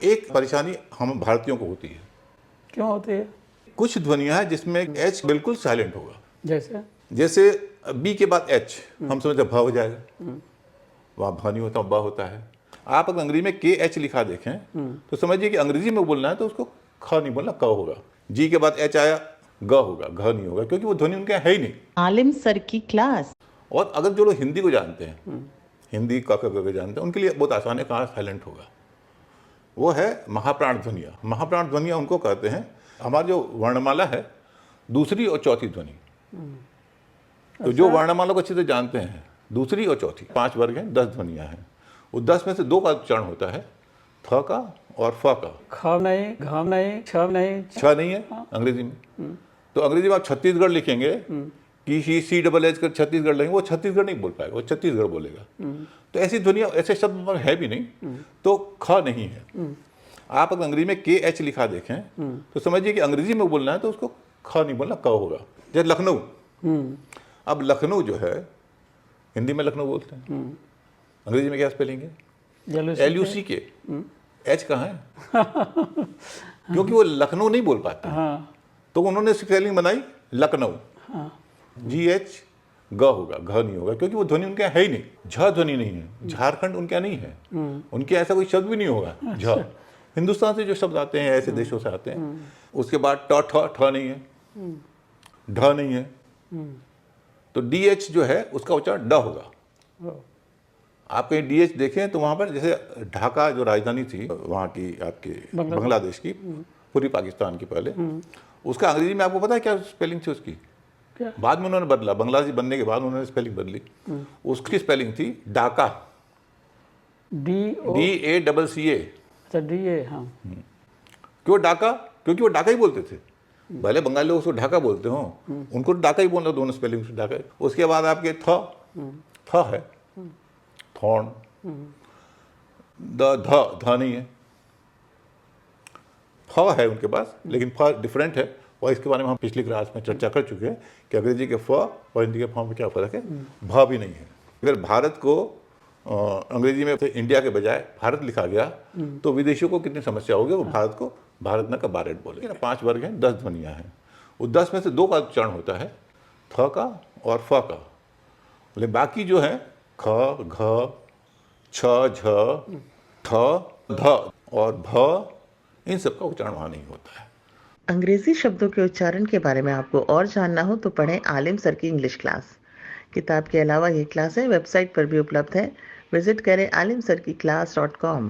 एक परेशानी हम भारतीयों को होती है। क्यों होती है? कुछ ध्वनियां हैं जिसमें एच बिल्कुल साइलेंट होगा। जैसे बी के बाद एच, हम समझते भ हो जाएगा, वहाँ भ नहीं होता, ब होता है। आप अगर अंग्रेजी में के एच लिखा देखें तो समझिए कि अंग्रेजी में बोलना है तो उसको ख नहीं बोलना, क होगा। जी के बाद एच आया, ग होगा, घ नहीं होगा, क्योंकि वो ध्वनि उनके यहाँ है ही नहीं। आलिम सर की क्लास। और अगर जो लोग हिंदी को जानते हैं, हिंदी क ख ग जानते हैं, उनके लिए बहुत आसान है कहाँ साइलेंट होगा। वो है महाप्राण ध्वनिया। महाप्राण ध्वनिया उनको कहते हैं, हमारी जो वर्णमाला है दूसरी और चौथी ध्वनि। तो जो वर्णमाला को अच्छे से जानते हैं, दूसरी और चौथी 5 वर्ग हैं, 10 ध्वनियाँ हैं। वो 10 में से 2 का उच्चारण होता है, थ का और फ का। ख नहीं, घ नहीं, छ नहीं, छ नहीं है अंग्रेजी में। तो अंग्रेजी में आप छत्तीसगढ़ लिखेंगे कि सी डबल एच कर छत्तीसगढ़ लेंगे, वो छत्तीसगढ़ नहीं बोल पाएगा, वो छत्तीसगढ़ बोलेगा। तो ऐसी ध्वनियाँ, ऐसे शब्द है भी नहीं, तो ख नहीं है। आप अगर अंग्रेजी में के एच लिखा देखें तो समझिए कि अंग्रेजी में बोलना है तो उसको ख नहीं बोलना, क होगा। जैसे लखनऊ, अब लखनऊ जो है हिंदी में लखनऊ बोलते हैं, अंग्रेजी में क्या स्पेलिंग है? LUC के। एच कहाँ है? क्योंकि वो लखनऊ नहीं बोल पाते, तो उन्होंने स्पेलिंग बनाई लखनऊ, GH ग होगा, घ नहीं होगा, क्योंकि वो ध्वनि उनके यहाँ है ही नहीं। झ ध्वनि नहीं है, झारखंड उनके यहाँ नहीं है, उनके ऐसा कोई शब्द भी नहीं होगा। झ हिंदुस्तान से जो शब्द आते हैं ऐसे देशों से आते हैं। उसके बाद ट ठ नहीं है, ढ नहीं है, तो DH जो है उसका उच्चारण ड होगा। आप कहीं DH देखें तो वहाँ पर, जैसे ढाका जो राजधानी थी वहाँ की, आपकी बांग्लादेश की, पूर्वी पाकिस्तान की पहले, उसका अंग्रेजी में आपको पता है क्या स्पेलिंग थी उसकी? बाद में उन्होंने बदला, बांग्लादेश बनने के बाद उन्होंने स्पेलिंग बदली। उसकी स्पेलिंग थी डाका, DACCA। अच्छा, DA, हाँ। क्यों डाका? क्योंकि वो डाका ही बोलते थे। भले बंगाली लोग उसको ढाका बोलते हो, उनको डाका ही बोलना, दोनों स्पेलिंग से डाका। उसके बाद आपके थ है, थॉर्न। ध नहीं है, फ है उनके पास, लेकिन फ डिफरेंट है, और इसके बारे में हम पिछली क्लास में चर्चा कर चुके हैं कि अंग्रेजी के फ और हिंदी के फ में क्या फ़र्क है। भ भी नहीं है। अगर भारत को अंग्रेजी में इंडिया के बजाय भारत लिखा गया तो विदेशियों को कितनी समस्या होगी, वो भारत को भारत न का भारत बोले। 5 वर्ग हैं, 10 ध्वनियाँ हैं। वो 10 में से 2 का उच्चारण होता है, थ का और फ का। बोले बाकी जो है ख, घ, छ, झ, थ, ध और भ, इन सब का उच्चारण वहाँ नहीं होता है। अंग्रेजी शब्दों के उच्चारण के बारे में आपको और जानना हो तो पढ़ें आलिम सर की इंग्लिश क्लास। किताब के अलावा ये क्लासें वेबसाइट पर भी उपलब्ध है। विजिट करें alimsarkiclass.com।